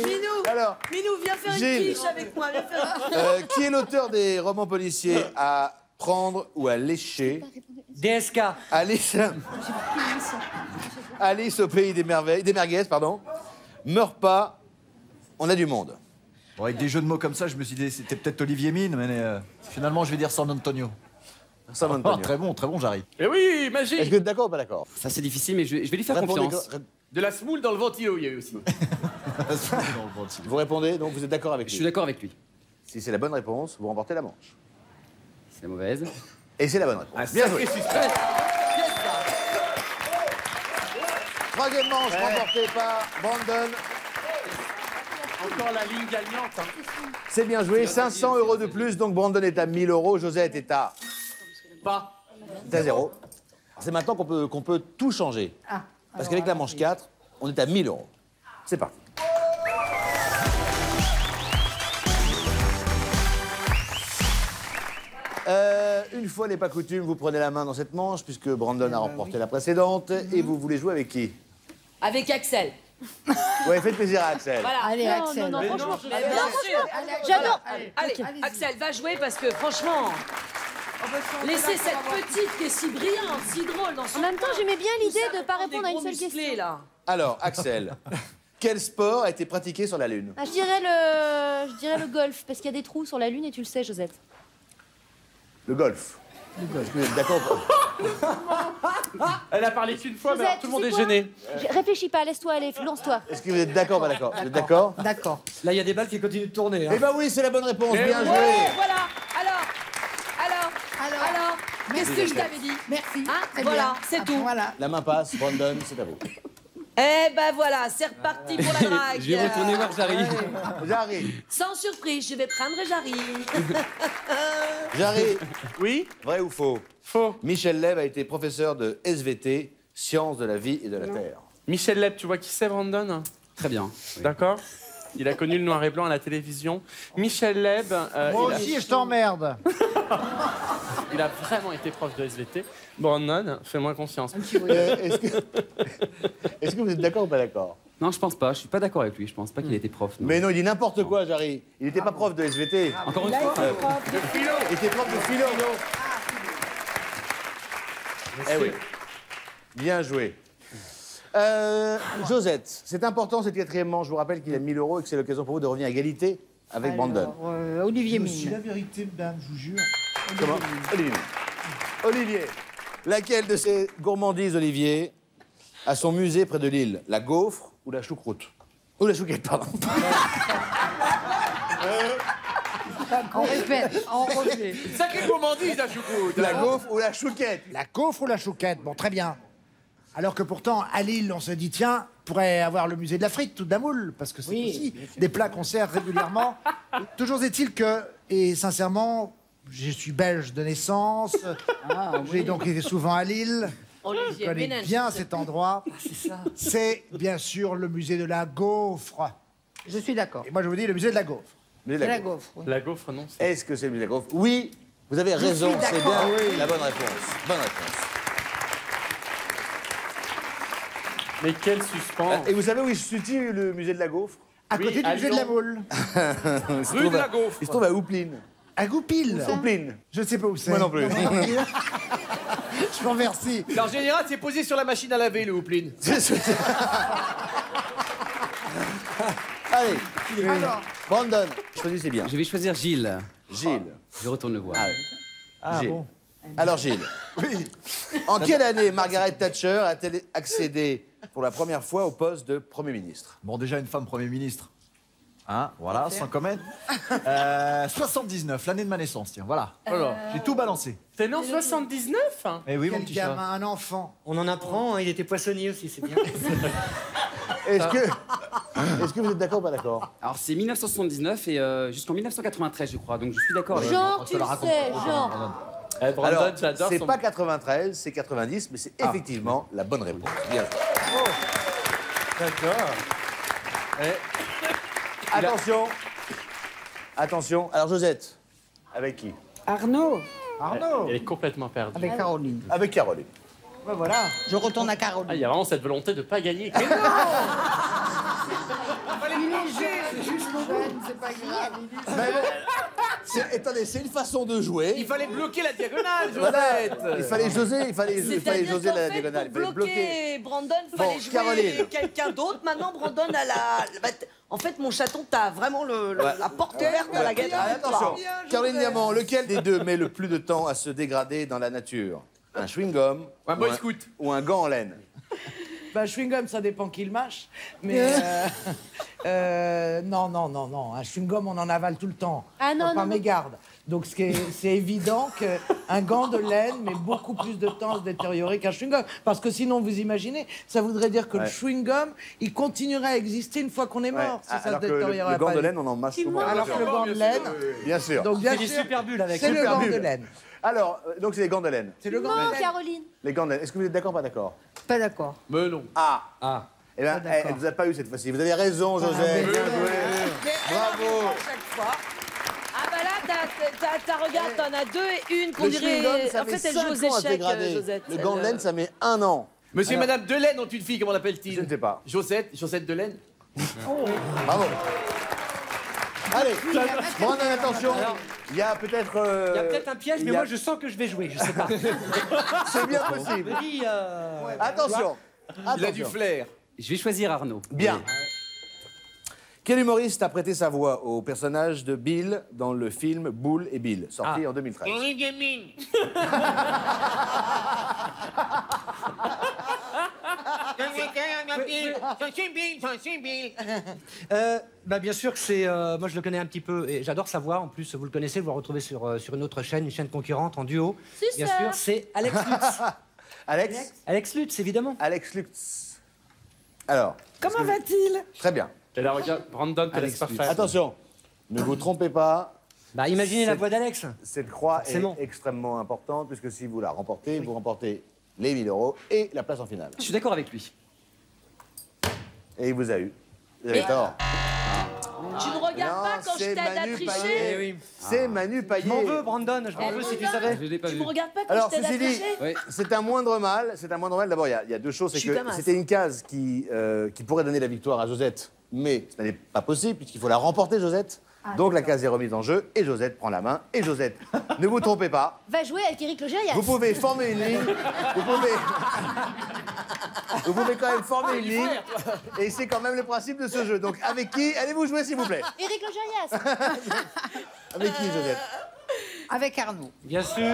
Minou, Alors, Minou, viens faire Gilles. une quiche avec moi. Viens faire... Qui est l'auteur des romans policiers à prendre ou à lécher? DSK. Alice. Alice au pays des merveilles, des merguez, pardon. Meurs pas, on a du monde. Bon, avec des jeux de mots comme ça, je me suis dit c'était peut-être Olivier Mine, mais finalement je vais dire San Antonio. San Antonio. Très bon, j'arrive. Eh oui, magie. Est-ce que vous êtes d'accord ou pas d'accord? Ça, c'est difficile, mais je vais lui faire Répondez confiance. De la semoule dans le ventilo, il y a eu aussi. Vous répondez, donc vous êtes d'accord avec lui? Je suis d'accord avec lui. Si c'est la bonne réponse, vous remportez la manche. C'est la mauvaise. Et c'est la bonne réponse. Un Bien sacré joué. suspense. Troisième manche remportée par Brandon. Encore la ligne gagnante. Hein. C'est bien joué. 500 € de plus, donc Brandon est à 1000 €. Josette est à... Pas. C'est à 0. C'est maintenant qu'on peut tout changer. Parce qu'avec la manche 4, on est à 1000 €. C'est parti. Une fois n'est pas coutume, vous prenez la main dans cette manche, puisque Brandon a remporté la précédente. Et vous voulez jouer avec qui? Avec Axel. Ouais, faites plaisir à Axel. Voilà. Allez, Axel. Non, franchement, Bien sûr. J'adore. Allez, Axel, va jouer parce que franchement, laissez cette petite qui est si brillante, si drôle dans son En même temps, coin. j'aimais bien l'idée de ne pas Des répondre à une gros seule musclés, question. là. Alors, Axel, quel sport a été pratiqué sur la Lune? Ah, je dirais le golf, parce qu'il y a des trous sur la Lune et tu le sais, Josette. Le golf. Est-ce que vous êtes d'accord ou pas? Elle a parlé qu'une fois, mais Josette, alors tout le monde tu est sais gêné. Réfléchis pas, laisse-toi aller, lance-toi. Est-ce que vous êtes d'accord ou pas d'accord? Vous êtes d'accord? D'accord. Là, il y a des balles qui continuent de tourner. Eh ben oui, c'est la bonne réponse. Bien joué. Ouais, voilà. Alors, qu'est-ce que je t'avais dit? Merci. Hein? Très Voilà, bien. c'est tout. Voilà. La main passe. Brandon, c'est à vous. Eh ben voilà, c'est reparti pour la drague. Je vais retourner voir Jarry. Jarry. Sans surprise, je vais prendre Jarry. Jarry. Oui? Vrai ou faux? Faux. Michel Leb a été professeur de SVT, sciences de la vie et de la terre. Michel Leb, tu vois qui c'est, Brandon? Très bien. Oui. D'accord? Il a connu le noir et blanc à la télévision. Michel Leb, Moi aussi, je t'emmerde. il a vraiment été prof de SVT. Brandon, fais-moi confiance. Est-ce que vous êtes d'accord ou pas d'accord? Non, je pense pas. Je suis pas d'accord avec lui. Je pense pas qu'il était prof. Non. Mais non, il dit n'importe quoi, Jarry. Il n'était pas prof de SVT. Encore une fois. Il était prof de philo. Eh oui. Bien joué. Josette, c'est important cette quatrième manche. Je vous rappelle qu'il y a 1000 € et que c'est l'occasion pour vous de revenir à égalité avec Brandon. Olivier C'est la Mine. vérité, madame, je vous jure. Comment? Olivier. Olivier, laquelle de ces gourmandises, Olivier, a son musée près de Lille? La gaufre ou la choucroute? Ou la chouquette, pardon. On répète, on refait. Sacré gourmandise, la choucroute. La gaufre ou la chouquette? La gaufre ou la chouquette? Bon, très bien. Alors que pourtant, à Lille, on se dit, tiens, pourrait avoir le musée de la frite ou de la moule, parce que c'est aussi des plats qu'on sert régulièrement. Toujours est-il que, et sincèrement, je suis belge de naissance, j'ai donc été souvent à Lille, je Olivier connais Ménage. bien cet endroit. C'est bien sûr le musée de la gaufre. Je suis d'accord. Et moi, je vous dis le musée de la gaufre. Mais C'est la gaufre. oui. La gaufre, non. Est-ce que c'est le musée de la gaufre? Oui, vous avez raison, suis c'est d'accord. bien la bonne réponse. Bonne réponse. Mais quel suspense. Et vous savez où il se situe le musée de la gaufre? À Oui, côté du à musée de la Lyon. moule. Il se Rue trouve de à- la gaufre. Il se trouve à Houpline. À Goupil. Houpline. Je ne sais pas où c'est. Moi non plus. Je vous remercie. En général, c'est posé sur la machine à laver, le houpline. Allez, Brandon, choisissez bien. Je vais choisir Gilles. Gilles. Je retourne le voir. Gilles. Alors Gilles, en quelle année Margaret Thatcher a-t-elle accédé pour la première fois au poste de Premier ministre? Bon, déjà une femme Premier ministre. Hein, voilà, sans comment. 79, l'année de ma naissance, tiens, voilà. J'ai tout balancé. T'es né en 79 hein? Eh oui, mon Quel petit chat. gamin, un enfant. On en apprend, hein, il était poissonnier aussi, c'est bien. Est-ce que vous êtes d'accord ou pas d'accord? Alors c'est 1979 et jusqu'en 1993, je crois. Donc je suis d'accord avec lui. Genre, tu le sais, genre. Eh, Brandon, Alors, j'adore c'est son- pas 93, c'est 90, mais c'est effectivement la bonne réponse. Bien joué. D'accord. Attention. Attention. Alors Josette, avec qui? Arnaud. Arnaud. Elle est complètement perdue. Avec Caroline. Avec Caroline. Ben voilà. Je retourne à Caroline. Ah, il y a vraiment cette volonté de ne pas gagner. Mais non Il est jeune, c'est juste jeune, c'est pas grave. Attendez, c'est une façon de jouer. Il fallait bloquer la diagonale, Voilà. Josette. Il fallait José, il fallait C'est-à-dire José qu'en la fait, diagonale. Il pour fallait bloquer. bloquer Brandon, il Bon, fallait jouer Caroline. quelqu'un d'autre. Maintenant, Brandon a la... En fait, mon chaton, t'as vraiment la porte ouverte à la gagne. Attention, Caroline Diamant, lequel des deux met le plus de temps à se dégrader dans la nature? Un chewing-gum Un boy scout. ou un gant en laine? Ben, chewing-gum, ça dépend qui le mâche. Mais non. Un chewing-gum, on en avale tout le temps. Ah non, Faut pas non, non. mégarde. Donc c'est évident qu'un gant de laine met beaucoup plus de temps à se détériorer qu'un chewing-gum. Parce que sinon, vous imaginez, ça voudrait dire que le chewing-gum, il continuerait à exister une fois qu'on est mort. Si ça se Alors que détériorerait le gant pas. de laine, on en mâche souvent. Alors que le gant de laine, Bien sûr. donc bien C'est des sûr, super bulles avec. c'est le Super gant de bulle. laine. Alors, donc c'est les gants de laine. C'est le gant de Non, laine. Caroline. Les gants de laine. Est-ce que vous êtes d'accord ou pas d'accord? Pas d'accord. Mais non. Ah. Ah. Eh bien, elle ne vous a pas eu cette fois-ci. Vous avez raison, José. Bien joué. Bravo. Chaque fois. Ah bah là, regarde, t'en as deux et une qu'on Le chewing-gum, dirait... ça En met fait, elle 5 joue aux ans à se échecs, dégrader. Josette. Le gant de laine, ça met 1 an. Monsieur et Madame Delaine ont une fille, comment l'appelle-t-il? Je ne sais pas. Josette Delaine. Bravo. Allez, Brandon, attention. Il y a peut-être. Il y a peut-être un piège, mais moi je sens que je vais jouer, je sais pas. C'est bien possible. Je me dis, Attention. Il a du flair. Je vais choisir Arnaud. Bien. Quel humoriste a prêté sa voix au personnage de Bill dans le film Boule et Bill, sorti en 2013? Bah bien sûr que c'est... moi je le connais un petit peu et j'adore sa voix. En plus, vous le connaissez, vous le retrouvez sur une autre chaîne, une chaîne concurrente en duo. Bien sûr, c'est Alex Lutz. Alex Lutz, évidemment. Alex Lutz. Alors. Comment va-t-il? Très bien. Et là, regarde, Brandon te laisse pas faire. Attention, ne vous trompez pas. Bah imaginez la voix d'Alex. Cette croix est Forcément. extrêmement importante puisque si vous la remportez, vous remportez les 1000 € et la place en finale. Je suis d'accord avec lui. Et il vous a eu. Vous avez tort. Tu ne regardes pas quand je t'aide à tricher. C'est Manu Payet. Je m'en veux, Brandon, je m'en veux si tu savais. Je l'ai pas Tu vu. me regardes pas quand Alors, je t'aide à ceci dit, tricher. c'est un moindre mal. C'est un moindre mal. D'abord, il y a deux choses. C'est Je suis que Damas. c'était une case qui pourrait donner la victoire à Josette, mais ce n'est pas possible puisqu'il faut la remporter, Josette. Donc la case est remise en jeu et Josette prend la main. Et Josette, ne vous trompez pas. Va jouer avec Éric Logérias. Vous pouvez former une ligne. Vous pouvez quand même former une ligne. Et c'est quand même le principe de ce jeu. Donc avec qui allez-vous jouer, s'il vous plaît? Éric Logérias. Avec qui, Josette? Avec Arnaud. Bien sûr.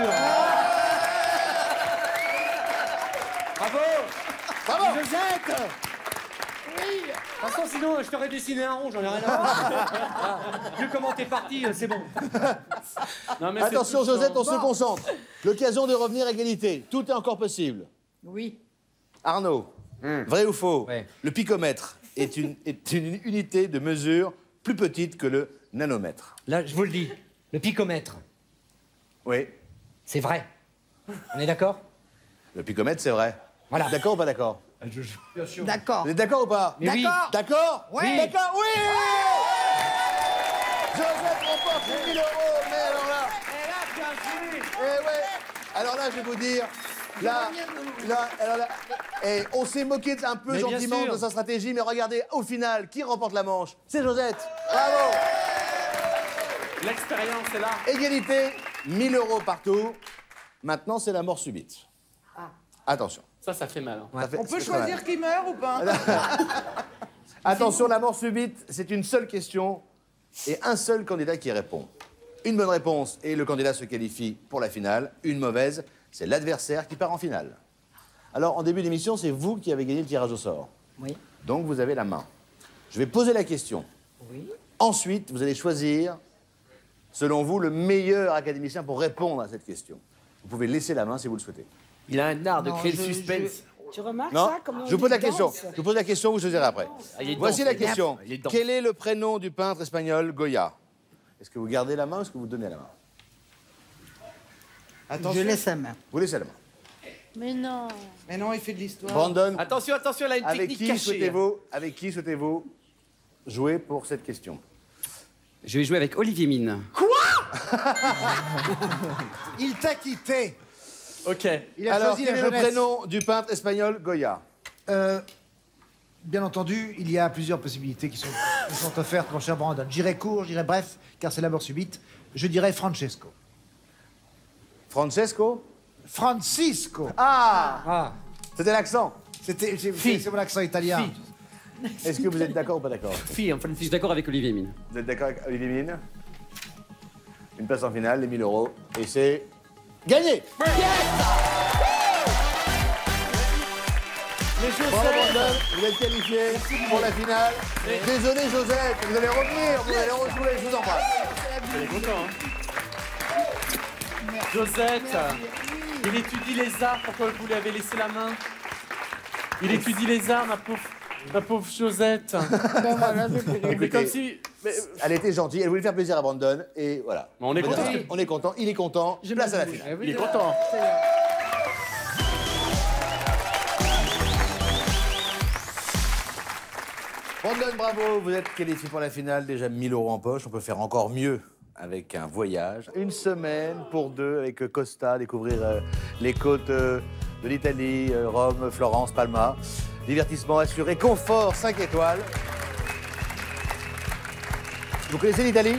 Bravo. Bravo. Josette. Oui. De toute façon, sinon, je t'aurais dessiné un rond, j'en ai rien à voir. Vu comment t'es parti, c'est bon. Non, mais Attention, c'est touchant. Josette, on se concentre. L'occasion de revenir à égalité. Tout est encore possible. Oui. Arnaud, vrai ou faux? Ouais. Le picomètre est une unité de mesure plus petite que le nanomètre. Là, je vous le dis, le picomètre, Oui. c'est vrai. On est d'accord? Le picomètre, c'est vrai. Voilà. D'accord ou pas d'accord? Bien sûr. D'accord. Vous êtes d'accord ou pas? Mais oui. D'accord. D'accord? Oui. D'accord, oui. Josette remporte les 1000 €, mais alors là... Eh ouais. Alors là, je vais vous dire... Alors là, et on s'est moqué un peu Mais bien gentiment sûr. de sa stratégie, mais regardez, au final, qui remporte la manche? C'est Josette. Bravo. L'expérience est là. Égalité, 1000 € partout. Maintenant, c'est la mort subite. Attention. Ça fait mal. Hein. Ça fait- On peut ça fait mal. choisir qui meurt ou pas? Attention, la mort subite, c'est une seule question et un seul candidat qui répond. Une bonne réponse et le candidat se qualifie pour la finale. Une mauvaise, c'est l'adversaire qui part en finale. Alors, en début d'émission, c'est vous qui avez gagné le tirage au sort. Oui. Donc, vous avez la main. Je vais poser la question. Oui. Ensuite, vous allez choisir, selon vous, le meilleur académicien pour répondre à cette question. Vous pouvez laisser la main si vous le souhaitez. Il a un art de Non, créer le je- suspense. Tu remarques Non ça comment Je vous pose la il question. danse Je vous pose la question, vous choisirez après. Ah, il est Voici dense, la il est question. dense, il est dense. Quel est le prénom du peintre espagnol Goya? Est-ce que vous gardez la main ou est-ce que vous donnez la main? Je laisse la main. Vous laissez la main. Mais non. Mais non, il fait de l'histoire. Brandon, Attention, attention, elle a une avec technique qui cachée. avec qui souhaitez-vous jouer pour cette question? Je vais jouer avec Olivier Mine. Il t'a quitté. Ok. Alors, quel est le prénom du peintre espagnol Goya? Bien entendu, il y a plusieurs possibilités qui sont offertes, mon cher Brandon. J'irai court, j'irai bref, car c'est la mort subite. Je dirais Francesco. Francesco? Francisco. Ah, c'était l'accent. C'est mon accent italien. Est-ce que vous êtes d'accord ou pas d'accord? Je suis d'accord avec Olivier Mine. Vous êtes d'accord avec Olivier Mine? Une place en finale, les 1000 €. Et c'est gagné. Bravo Brandon, vous êtes qualifié pour la finale. Désolé Josette, vous allez revenir, vous allez rejouer, je vous embrasse. Elle est contente, hein. Josette, il étudie les arts, pourquoi vous lui avez laissé la main? Il étudie les arts, ma pauvre Josette. Mais comme si... Elle était gentille, elle voulait faire plaisir à Brandon, et voilà. On est content. On est content, il est content. Place à la finale. Il est content. Brandon, bravo, vous êtes qualifié pour la finale, déjà 1000 € en poche. On peut faire encore mieux avec un voyage. Une semaine pour deux avec Costa, découvrir les côtes de l'Italie, Rome, Florence, Palma. Divertissement assuré, confort 5 étoiles. Vous connaissez l'Italie?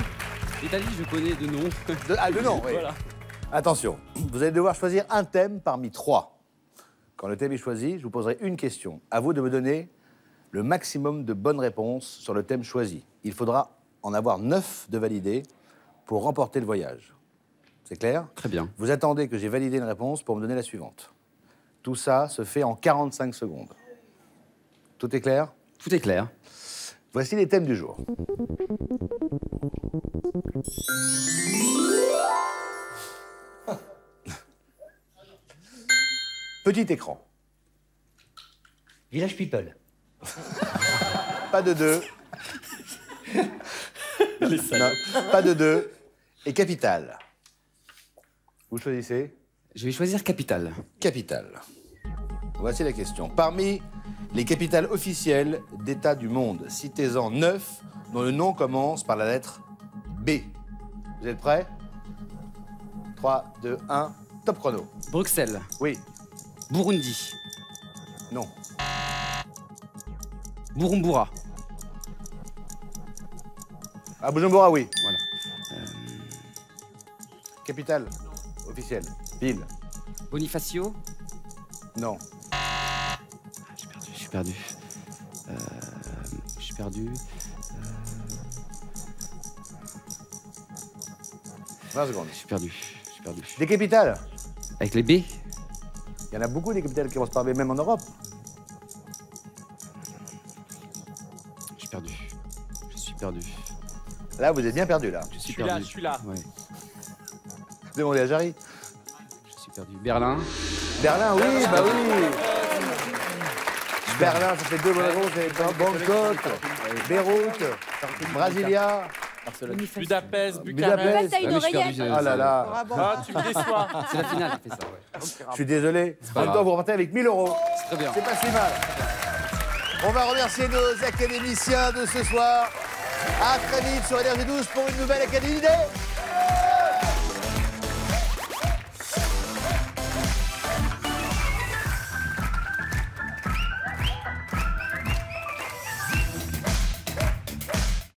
L'Italie, je connais de nom. De nom, oui. Voilà. Attention, vous allez devoir choisir un thème parmi 3. Quand le thème est choisi, je vous poserai une question. À vous de me donner le maximum de bonnes réponses sur le thème choisi. Il faudra en avoir 9 de validés pour remporter le voyage. C'est clair? Très bien. Vous attendez que j'ai validé une réponse pour me donner la suivante. Tout ça se fait en 45 secondes. Tout est clair? Tout est clair. Voici les thèmes du jour. Petit écran. Village People. Pas de 2. Non, pas de 2. Et capitale. Vous choisissez? Je vais choisir capitale. Capitale. Voici la question. Parmi les capitales officielles d'États du monde, citez-en 9 dont le nom commence par la lettre B. Vous êtes prêts? 3, 2, 1, top chrono. Bruxelles. Oui. Burundi. Non. Burumbura. Ah, Bujumbura, oui. Voilà. Capitale officielle. Ville. Bonifacio. Non. Je suis perdu. Je suis perdu. 20 secondes. Je suis perdu. Des capitales? Avec les B? Il y en a beaucoup des capitales qui commencent par B, même en Europe. Je suis perdu. Là, vous êtes bien perdu, là. Je suis perdu. Je suis là. Ouais. Demandez à Jarry. Je suis perdu. Berlin. Berlin, oui, bah oui. Berlin, ça fait 2 bonnes réponses. C'est Bangkok, Beyrouth, Brasilia. Budapest, Bucarest. T'as une oreillette. Ah là là. Ah, tu me déçois. C'est la finale qui fait ça, ouais. Je suis désolé. pas En même temps, grave. vous repartez avec 1000 €. C'est très bien. C'est pas si mal. On va remercier nos académiciens de ce soir. À très vite sur Énergie 12 pour une nouvelle Académie d'idées.